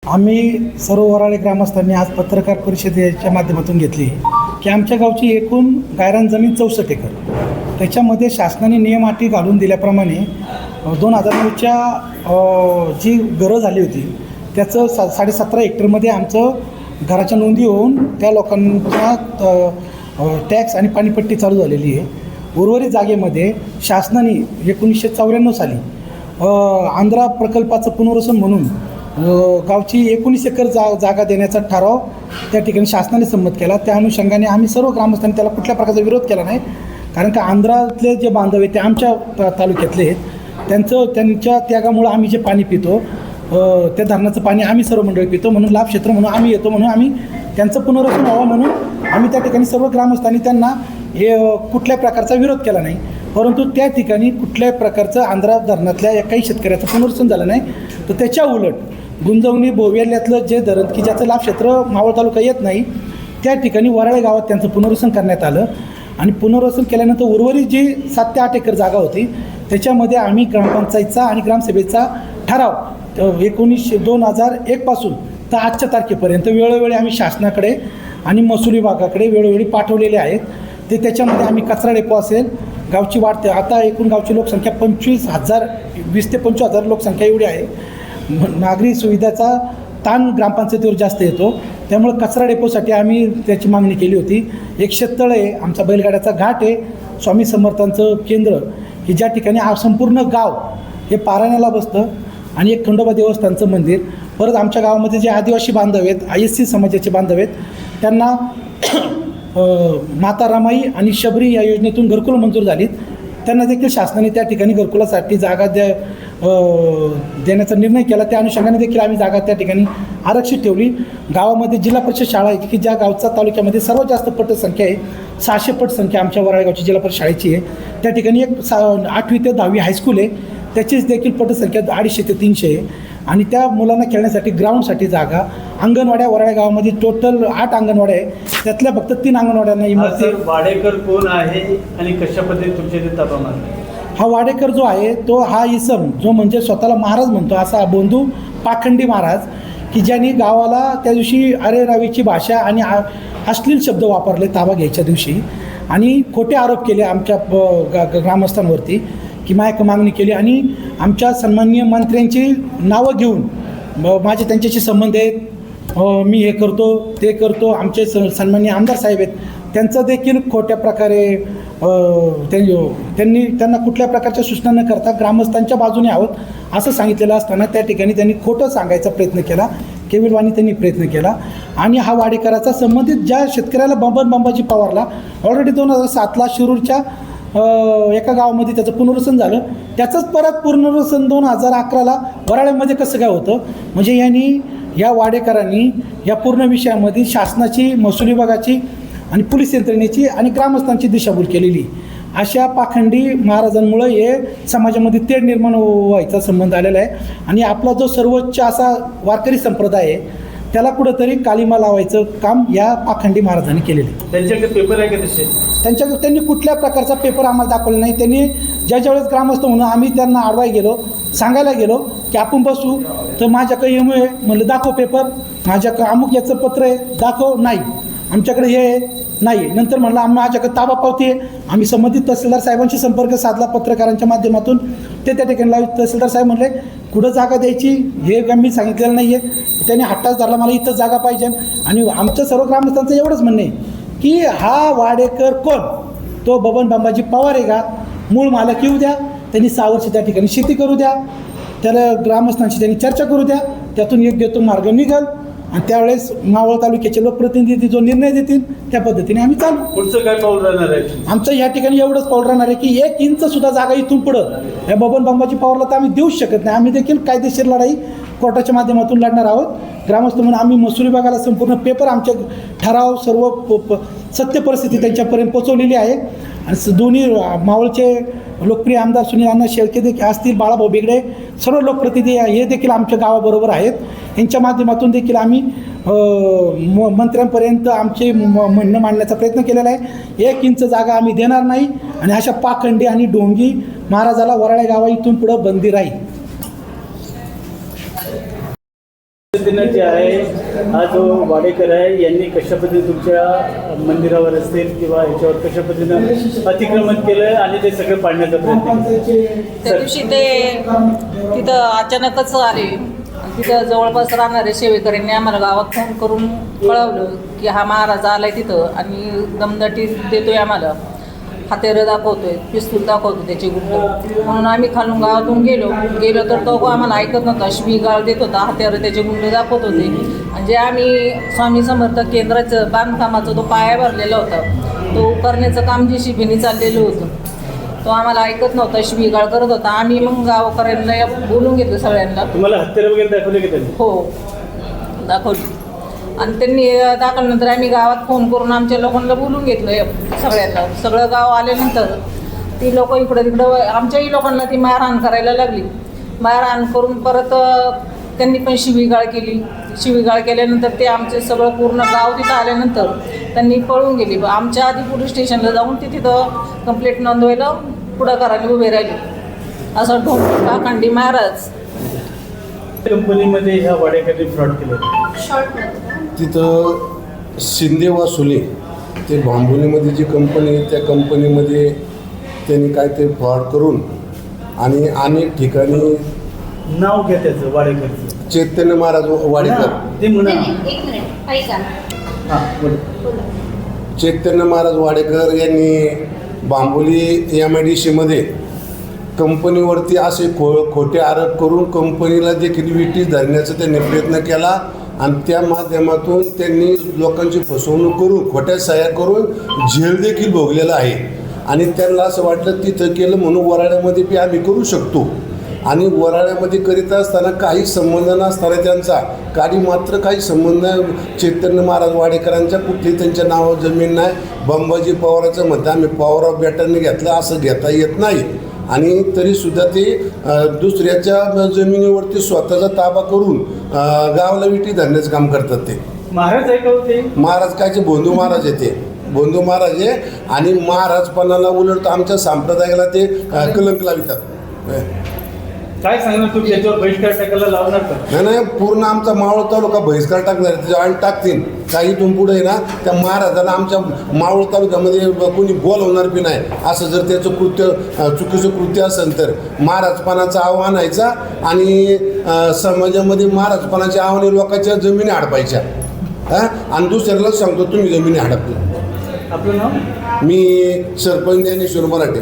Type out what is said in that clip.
आम्ही सर्व वराळे ग्रामस्थांनी आज पत्रकार परिषदेच्या माध्यमातून घेतली की आमच्या गावची एकूण गायरान जमीन 64 एकर, त्याच्यामध्ये शासनाने नियम अटी घालून दिल्याप्रमाणे 2009च्या जी गरज झाली होती त्याचं 17.5 हेक्टरमध्ये आमचं घराच्या नोंदी होऊन त्या लोकांचा टॅक्स आणि पाणीपट्टी चालू झालेली आहे. उर्वरित जागेमध्ये शासनाने 1994 साली आंध्रा प्रकल्पाचं पुनर्वसन म्हणून गावची 19 एकर जागा देण्याचा ठराव त्या ठिकाणी शासनाने संमत केला. त्या अनुषंगाने आम्ही सर्व ग्रामस्थांनी त्याला कुठल्या प्रकारचा विरोध केला नाही, कारण का आंध्रातले जे बांधव आहेत ते आमच्या तालुक्यातले आहेत. त्यांच्या त्यागामुळं आम्ही जे पाणी पितो त्या धरणाचं पाणी आम्ही सर्व मंडळी पितो, म्हणून लाभ क्षेत्र म्हणून आम्ही येतो, म्हणून आम्ही त्यांचं पुनर्वसन व्हावं म्हणून आम्ही त्या ठिकाणी सर्व ग्रामस्थांनी त्यांना कुठल्या प्रकारचा विरोध केला नाही. परंतु त्या ठिकाणी कुठल्याही प्रकारचं आंध्रा धरणातल्या काही शेतकऱ्याचं पुनर्वसन झालं नाही. तर त्याच्या उलट गुंजवणी बोवेल्यातलं जे धरण की ज्याचं लाभ क्षेत्र मावळ तालुका येत नाही त्या ठिकाणी वराळे गावात त्यांचं पुनर्वसन करण्यात आलं. आणि पुनर्वसन केल्यानंतर उर्वरित जी 7 ते 8 एकर जागा होती त्याच्यामध्ये आम्ही ग्रामपंचायतचा आणि ग्रामसभेचा ठराव 2001 पासून तर आजच्या तारखेपर्यंत वेळोवेळी आम्ही शासनाकडे आणि महसूल विभागाकडे वेळोवेळी पाठवलेले आहेत. त्याच्यामध्ये आम्ही कचरा डेपो असेल, गावची वाढते आता एकूण गावची लोकसंख्या 25,000 20 ते 25,000 लोकसंख्या एवढी आहे. नागरी सुविधाचा ताण ग्रामपंचायतीवर जास्त येतो, त्यामुळे कचरा डेपोसाठी आम्ही त्याची मागणी केली होती. एक शेततळ आहे, आमचा बैलगाड्याचा घाट आहे, स्वामी समर्थांचं केंद्र की ज्या ठिकाणी संपूर्ण गाव हे पाराण्याला बसतं, आणि एक खंडोबा देवस्थानचं मंदिर. परत आमच्या गावामध्ये जे आदिवासी बांधव आहेत, ISC समाजाचे बांधव आहेत, त्यांना माता रमाई आणि शबरी या योजनेतून घरकुलं मंजूर झालीत. त्यांना देखील शासनाने त्या ठिकाणी घरकुलासाठी जागा देण्याचा निर्णय केला. त्या अनुषंगाने देखील आम्ही जागा त्या ठिकाणी आरक्षित ठेवली. गावामध्ये जिल्हा परिषद शाळा आहे की ज्या गावचा तालुक्यामध्ये सर्वात जास्त पटसंख्या आहे, 600 पटसंख्या आमच्या वराळेगावची जिल्हा परिषद शाळेची आहे. त्या ठिकाणी एक 8वी ते 10वी हायस्कूल आहे, त्याचीच देखील पटसंख्या 250 ते 300 आहे. आणि त्या मुलांना खेळण्यासाठी ग्राउंडसाठी जागा, अंगणवाड्या वराळे गावामध्ये टोटल 8 अंगणवाड्या आहे, त्यातल्या फक्त 3 अंगणवाड्यांना इमारती. वाडेकर कोण आहे आणि कशा पद्धतीने तुमच्या इथे तापमान? हा वाडेकर जो आहे तो हा इसम जो म्हणजे स्वतःला महाराज म्हणतो असा बंधू पाखंडी महाराज की ज्यांनी गावाला त्या दिवशी अरेरावीची भाषा आणि अश्लील शब्द वापरले ताबा घ्यायच्या दिवशी, आणि खोटे आरोप केले आमच्या ग्रामस्थांवरती की मायक मागणी केली. आणि आमच्या सन्माननीय मंत्र्यांची नावं घेऊन माझे त्यांच्याशी संबंध आहेत, मी हे करतो ते करतो, आमचे सन्माननीय आमदार साहेब आहेत, त्यांचं देखील खोट्या प्रकारे त्यांना कुठल्या प्रकारच्या सूचना न करता ग्रामस्थांच्या बाजूने आहोत असं सांगितलेलं असताना त्या ठिकाणी त्यांनी खोटं सांगायचा प्रयत्न केला, केविलवाणी त्यांनी प्रयत्न केला. आणि हा वाडेकराचा संबंधित ज्या शेतकऱ्याला बंबाजी पवारला ऑलरेडी 2007ला शिरूरच्या एका गावामध्ये त्याचं पुनर्वसन झालं, त्याचंच परत पुनर्वसन 2011ला वराळेमध्ये कसं काय होतं. म्हणजे यांनी या वाडेकरांनी या पूर्ण विषयामध्ये शासनाची, महसूल विभागाची आणि पोलीस यंत्रणेची आणि ग्रामस्थांची दिशाभूल केलेली. अशा पाखंडी महाराजांमुळं हे समाजामध्ये तेढ निर्माण व्हायचा संबंध आलेला आहे. आणि आपला जो सर्वोच्च असा वारकरी संप्रदाय आहे त्याला कुठंतरी कालिमा लावायचं काम या पाखंडी महाराजांनी केलेलं आहे. त्यांच्याकडे पेपर आहे का तसे? त्यांनी कुठल्या प्रकारचा पेपर आम्हाला दाखवला नाही. त्यांनी ज्यावेळेस ग्रामस्थ म्हणून आम्ही त्यांना अडवायला गेलो, सांगायला गेलो की आपण बसू, तर माझ्याकडे आहे म्हणलं दाखव पेपर, माझ्याकडे अमुक याचं पत्र आहे दाखव, नाही आमच्याकडे हे नाही. नंतर म्हणलं माझ्याकडे ताबा पावती आहे. आम्ही संबंधित तहसीलदार साहेबांशी संपर्क साधला पत्रकारांच्या माध्यमातून, ते त्या ठिकाणी लावले. तहसीलदार साहेब म्हणले कुठं जागा द्यायची हे मी सांगितलेलं नाही आहे. त्यांनी हट्टाच धरला मला इथं जागा पाहिजे. आणि आमचं सर्व ग्रामस्थांचं एवढंच म्हणणं आहे की हा वाडेकर कोण, तो बबन बांबाजी पवार आहे का? मूळ मालक येऊ द्या, त्यांनी 6 वर्ष त्या ठिकाणी शेती करू द्या, त्याला ग्रामस्थांशी त्यांनी चर्चा करू द्या, त्यातून योग्य तो मार्ग निघाल, आणि त्यावेळेस मावळ तालुक्याचे लोकप्रतिनिधी जो निर्णय देतील त्या पद्धतीने आम्ही चालू. पुढचं काय पाऊल राहणार आहे? आमचं या ठिकाणी एवढंच पाऊल राहणार आहे की 1 इंच सुद्धा जागा इथून पुढं या बबन बांबाजी पवारला तर आम्ही देऊच शकत नाही. आम्ही देखील कायदेशीर लढाई कोर्टाच्या माध्यमातून लढणार आहोत. ग्रामस्थ म्हणून आम्ही महसूल विभागाला संपूर्ण पेपर, आमचे ठराव, सर्व सत्य परिस्थिती त्यांच्यापर्यंत पोचवलेली आहे. आणि दोन्ही मावळचे लोकप्रिय आमदार सुनील अण्णा शेळके देखील असतील, बाळाभाऊ बेगडे, सर्व लोकप्रतिनिधी हे देखील आमच्या गावाबरोबर आहेत. यांच्या माध्यमातून देखील आम्ही मंत्र्यांपर्यंत आमचे म्हणणं मांडण्याचा प्रयत्न केलेला आहे. 1 इंच जागा आम्ही देणार नाही. आणि अशा पाखंडी आणि ढोंगी महाराजाला वराळे गावा इथून पुढं बंदी राहील. पद्धतीनं जे आहे हा जो वाडेकर आहे यांनी कशा पद्धतीने तुमच्या मंदिरावर असतील किंवा याच्यावर कशा पद्धतीनं अतिक्रमण केलं आणि ते सगळं पाडण्याचा प्रयत्न केला? त्या दिवशी ते तिथं अचानकच आले आणि तिथं जवळपास राहणारे सेवेकऱ्यांनी आम्हाला गावात फोन करून कळवलं की हा महाराज आलाय तिथं आणि दमदाटी देतोय आम्हाला, हातेरं दाखवतोय, पिस्तूल दाखवतो त्याची गुंड. म्हणून आम्ही खालून गावातून गेलो तर तो आम्हाला ऐकत नव्हता, शिवीगाळ देत होता, हातेरं त्याचे गुंड दाखवत होते. आणि जे आम्ही स्वामी समर्थ केंद्राचं बांधकामाचा तो पाया भरलेला होता, तो करण्याचं काम जी शिबीने चाललेलं होतं, तो आम्हाला ऐकत नव्हता, शिवीगाळ करत होता. आम्ही मग गावकऱ्यांना बोलून घेतलं सगळ्यांना. तुम्हाला हत्यारं वगैरे दाखवले की त्यांनी? हो, दाखवली. आणि त्यांनी दाखवल्यानंतर आम्ही गावात फोन करून आमच्या लोकांना बोलून घेतलं सगळ्यांना. सगळं गाव आल्यानंतर ती लोक इकडं तिकडं आमच्याही लोकांना ती मारहाण करायला लागली. मारहाण करून परत त्यांनी पण शिवीगाळ केली. शिवीगाळ केल्यानंतर ते आमचे सगळं पूर्ण गाव तिथं आल्यानंतर त्यांनी पळून गेली. आमच्या आधी पोलीस स्टेशनला जाऊन ते तिथं कंप्लेंट नोंदवायला पुढाकाराने उभे राहिले. असं ढोंगी महाराज कंपनीमध्ये ह्या वाडेकरी फ्रॉड केलं. तिथं शिंदे वासुले ते भांबोलीमध्ये जी कंपनी आहे त्या कंपनीमध्ये त्यांनी काय ते फ्रॉड करून आणि अनेक ठिकाणी नाव घ्या त्याचं वाडेकरचं. चैतन्य महाराज वाडेकर, ते म्हणा. एक मिनिट ऐका. हां बोला. चैतन्य महाराज वाडेकर यांनी भांबोली MIDCमध्ये कंपनीवरती असे खोटे आरोप करून कंपनीला देखील विटीस धरण्याचा त्यांनी प्रयत्न केला आणि त्या माध्यमातून त्यांनी लोकांची फसवणूक करून खोट्या सह्या करून जेल देखील भोगलेला आहे. आणि त्यांना असं वाटलं तिथं केलं म्हणून वराड्यामध्ये बी आम्ही करू शकतो. आणि वराड्यामध्ये करीत असताना काही संबंध नसताना त्यांचा मात्र काही संबंध चैतन्य महाराज वाडेकरांच्या कुठली त्यांच्या नावावर जमीन नाही. बंबाजी पवाराचं म्हणतं आम्ही पॉवर ऑफ बॅटरने घेतलं, असं घेता येत नाही. आणि तरीसुद्धा ते दुसऱ्याच्या जमिनीवरती स्वतःचा ताबा करून गावाला विटी धरण्याचं काम करतात. ते महाराज आहे का होते? महाराज कायचे बोंधू महाराज आहे, ते बोंधू महाराज आहे. आणि महाराजपणाला उलट आमच्या संप्रदायाला ते कलंक लावितात. काय सांगणार तुम्ही याच्यावर बहिष्कार टाकायला लावणार का? नाही, पूर्ण आमचा मावळ तालुका बहिष्कार टाकणार, आणि टाकतील. काही इथून पुढे आहे ना त्या महाराजाला आमच्या मावळ तालुक्यामध्ये कोणी बोलवणार बी नाही. असं जर त्याचं चुकीचं कृत्य असेल तर महाराजपणाचं आव्हान आणायचा आणि समाजामध्ये महाराजपणाचे आव्हाने लोकांच्या जमिनी हडपायच्या. आणि दुसऱ्यालाच सांगतो तुम्ही जमिनी हडपल्या. आपलं नाव? मी सरपंच ज्ञानेश्वर मराठे.